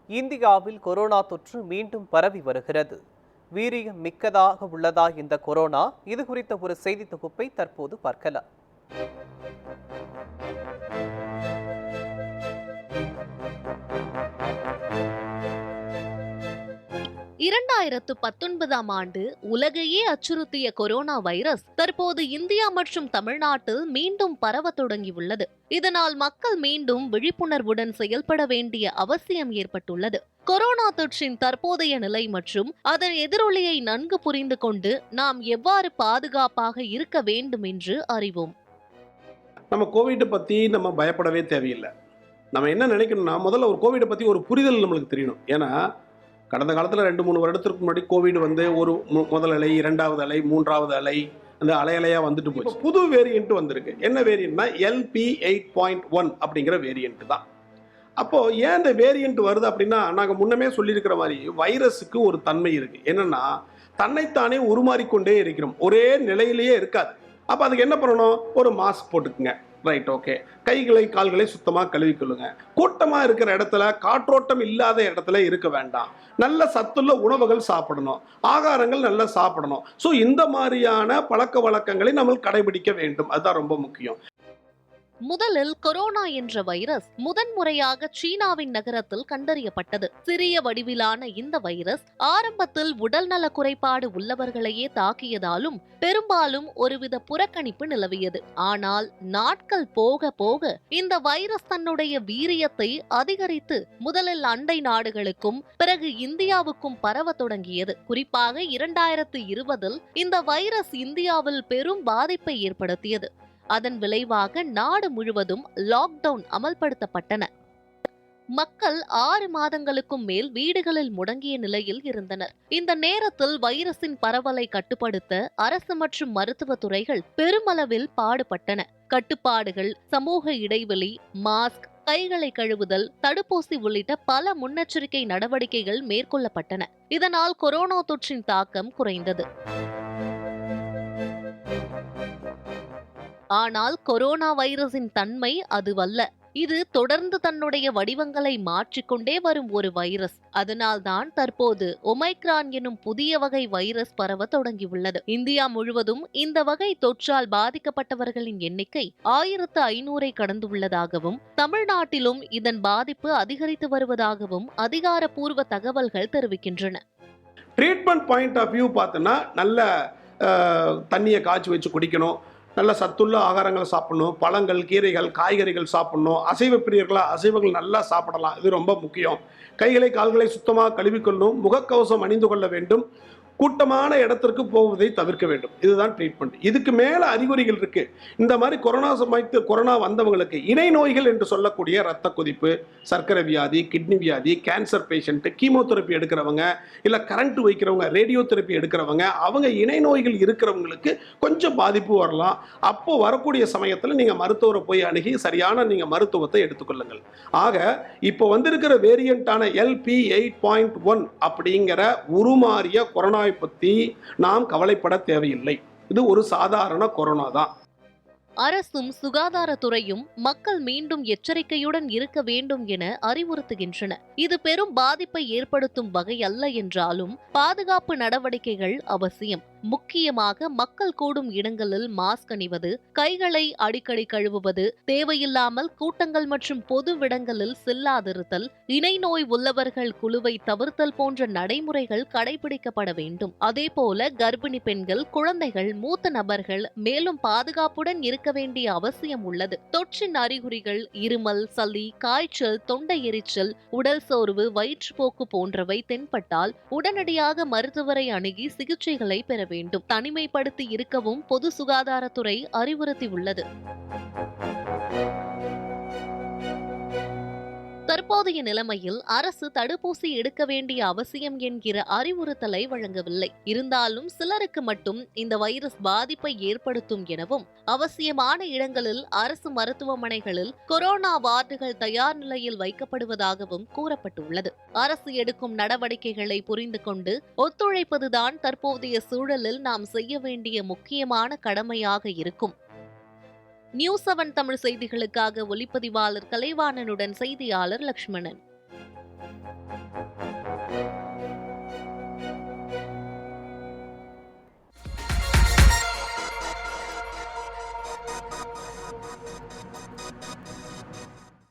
இந்தியாவில் கொரோனா தொற்று மீண்டும் பரவி வருகிறது. வீரியம் மிக்கதாக உள்ளதா இந்த கொரோனா? இது குறித்த ஒரு செய்தி தொகுப்பை தற்போது பார்க்கலாம். 2019ஆம் ஆண்டு உலகையே அச்சுறுத்திய கொரோனா வைரஸ் தற்போது இந்தியா மற்றும் தமிழ்நாட்டில் மீண்டும் பரவ தொடங்கியுள்ளது. இதனால் மக்கள் மீண்டும் விழிப்புணர்வுடன் செயல்பட வேண்டிய அவசியம் ஏற்பட்டுள்ளது. கொரோனா தொற்றின் தற்போதைய நிலை மற்றும் அதன் எதிரொலியை நன்கு புரிந்து கொண்டு நாம் எவ்வாறு பாதுகாப்பாக இருக்க வேண்டும் என்று அறிவோம். நம்ம கோவிட் பத்தி நம்ம பயப்படவே தேவையில்லை. நம்ம என்ன நினைக்கணும்னா, முதல்ல ஒரு கோவிட் பத்தி ஒரு புரிதல் நம்மளுக்கு தெரியணும். ஏன்னா கடந்த காலத்தில் 2-3 வருடத்திற்கு முன்னாடி கோவிட் ஒரு முதல் அலை, 2வது அலை, 3வது அலை, அந்த அலையாக வந்துட்டு போச்சு. புது வேரியன்ட் வந்திருக்கு. என்ன வேரியன்ட்னா LP8.1 அப்படிங்கிற வேரியன்ட் தான். அப்போது ஏன் இந்த வேரியன்ட் வருது அப்படின்னா, நாங்கள் முன்னமே சொல்லியிருக்கிற மாதிரி வைரஸுக்கு ஒரு தன்மை இருக்குது. என்னென்னா, தன்னைத்தானே உருமாறிக்கொண்டே இருக்கிறோம், ஒரே நிலையிலேயே இருக்காது. அப்போ அதுக்கு என்ன பண்ணணும்? ஒரு மாஸ்க் போட்டுக்குங்க. Right, okay. கைகளை கால்களை சுத்தமாக கழுவிக்கொள்ளுங்க. கூட்டமாக இருக்கிற இடத்துல, காற்றோட்டம் இல்லாத இடத்துல இருக்க வேண்டாம். நல்ல சத்துள்ள உணவுகள் சாப்பிடணும், ஆகாரங்கள் நல்லா சாப்பிடணும். ஸோ இந்த மாதிரியான பழக்க வழக்கங்களை நம்ம கடைபிடிக்க வேண்டும். அதுதான் ரொம்ப முக்கியம். முதலில் கொரோனா என்ற வைரஸ் முதன்முறையாக சீனாவின் நகரத்தில் கண்டறியப்பட்டது. சிறிய வடிவிலான இந்த வைரஸ் ஆரம்பத்தில் உடல்நல குறைபாடு உள்ளவர்களையே தாக்கியதாலும் பெரும்பாலும் ஒருவித புறக்கணிப்பு நிலவியது. ஆனால் நாட்கள் போக போக இந்த வைரஸ் தன்னுடைய வீரியத்தை அதிகரித்து முதலில் அண்டை நாடுகளுக்கும் பிறகு இந்தியாவுக்கும் பரவ தொடங்கியது. குறிப்பாக 2020இல் இந்த வைரஸ் இந்தியாவில் பெரும் பாதிப்பை ஏற்படுத்தியது. அதன் விளைவாக நாடு முழுவதும் லாக்டவுன் அமல்படுத்தப்பட்டன. மக்கள் 6 மாதங்களுக்கும் மேல் வீடுகளில் முடங்கிய நிலையில் இருந்தனர். இந்த நேரத்தில் வைரஸின் பரவலை கட்டுப்படுத்த அரசு மற்றும் மருத்துவ துறைகள் பெருமளவில் பாடுபட்டன. கட்டுப்பாடுகள், சமூக இடைவெளி, மாஸ்க், கைகளை கழுவுதல், தடுப்பூசி உள்ளிட்ட பல முன்னெச்சரிக்கை நடவடிக்கைகள் மேற்கொள்ளப்பட்டன. இதனால் கொரோனா தொற்றின் தாக்கம் குறைந்தது. ஆனால் கொரோனா வைரஸின் தன்மை அதுவல்ல. இது தொடர்ந்து தன்னுடைய வடிவங்களை மாற்றிக்கொண்டே வரும் ஒரு வைரஸ். அதனால்தான் தற்போது ஒமைக்ரான் எனும் புதிய வகை வைரஸ் பரவ தொடங்கியுள்ளது. இந்தியா முழுவதும் இந்த வகை தொற்றால் பாதிக்கப்பட்டவர்களின் எண்ணிக்கை 1500ஐ கடந்துள்ளதாகவும் தமிழ்நாட்டிலும் இதன் பாதிப்பு அதிகரித்து வருவதாகவும் அதிகாரப்பூர்வ தகவல்கள் தெரிவிக்கின்றன. ட்ரீட்மெண்ட் பாயிண்ட் ஆஃப் வியூ பார்த்தோன்னா, நல்ல தண்ணியை காய்ச்சி வச்சு குடிக்கணும், நல்ல சத்துள்ள ஆகாரங்களை சாப்பிடணும், பழங்கள், கீரைகள், காய்கறிகள் சாப்பிடணும். அசைவ பிரியர்களாக அசைவங்கள் நல்லா சாப்பிடலாம், இது ரொம்ப முக்கியம். கைகளை கால்களை சுத்தமாக கழுவிக்கொள்ளணும், முகக்கவசம் அணிந்து கொள்ள வேண்டும், கூட்டமான இடத்திற்கு போவதை தவிர்க்க வேண்டும். இதுதான் ட்ரீட்மெண்ட். இதுக்கு மேலே அறிகுறிகள் இருக்கு. இந்த மாதிரி கொரோனா வந்தவங்களுக்கு இணை நோய்கள் என்று சொல்லக்கூடிய ரத்த கொதிப்பு, சர்க்கரை வியாதி, கிட்னி வியாதி, கேன்சர் பேஷண்ட், கீமோதெரப்பி எடுக்கிறவங்க, இல்லை கரண்ட் வைக்கிறவங்க, ரேடியோ தெரப்பி எடுக்கிறவங்க, அவங்க இணை நோய்கள் இருக்கிறவங்களுக்கு கொஞ்சம் பாதிப்பு வரலாம். அப்போ வரக்கூடிய சமயத்தில் நீங்கள் மருத்துவரை போய் அணுகி சரியான நீங்கள் மருத்துவத்தை எடுத்துக்கொள்ளுங்கள். ஆக இப்போ வந்திருக்கிற வேரியண்டான LP8.1 அப்படிங்கிற உருமாறிய கொரோனா பற்றி நாம் கவலைப்பட தேவையில்லை. இது ஒரு சாதாரண கொரோனா தான். அரசும் சுகாதாரத்துறையும் மக்கள் மீண்டும் எச்சரிக்கையுடன் இருக்க வேண்டும் என அறிவுறுத்துகின்றன. இது பெரும் பாதிப்பை ஏற்படுத்தும் வகை அல்ல என்றாலும் பாதுகாப்பு நடவடிக்கைகள் அவசியம். முக்கியமாக மக்கள் கூடும் இடங்களில் மாஸ்க் அணிவது, கைகளை அடிக்கடி கழுவுவது, தேவையில்லாமல் கூட்டங்கள் மற்றும் பொது இடங்களில் செல்லாதிருத்தல், இணை நோய் உள்ளவர்கள் குழுவை தவிர்த்தல் போன்ற நடைமுறைகள் கடைபிடிக்கப்பட வேண்டும். அதேபோல கர்ப்பிணி பெண்கள், குழந்தைகள், மூத்த நபர்கள் மேலும் பாதுகாப்புடன் இருக்க வேண்டிய அவசியம் உள்ளது. தொற்றின் அறிகுறிகள் இருமல், சளி, காய்ச்சல், தொண்டை எரிச்சல், உடல் சோர்வு, வயிற்றுப்போக்கு போன்றவை தென்பட்டால் உடனடியாக மருத்துவரை அணுகி சிகிச்சைகளை பெற வேண்டும். தனிமைப்படுத்தி இருக்கவும் பொது சுகாதாரத்துறை அறிவுறுத்தியுள்ளது. தற்போதைய நிலைமையில் அரசு தடுப்பூசி எடுக்க வேண்டிய அவசியம் என்கிற அறிவுறுத்தலை வழங்கவில்லை. இருந்தாலும் சிலருக்கு மட்டும் இந்த வைரஸ் பாதிப்பை ஏற்படுத்தும் எனவும் அவசியமான இடங்களில் அரசு மருத்துவமனைகளில் கொரோனா வார்டுகள் தயார் நிலையில் வைக்கப்படுவதாகவும் கூறப்பட்டுள்ளது. அரசு எடுக்கும் நடவடிக்கைகளை புரிந்து கொண்டு ஒத்துழைப்பதுதான் தற்போதைய சூழலில் நாம் செய்ய வேண்டிய முக்கியமான கடமையாக இருக்கும். நியூஸ் 7 தமிழ் செய்திகளுக்காக ஒளிப்பதிவாளர் கலைவாணனுடன் செய்தியாளர் லக்ஷ்மணன்.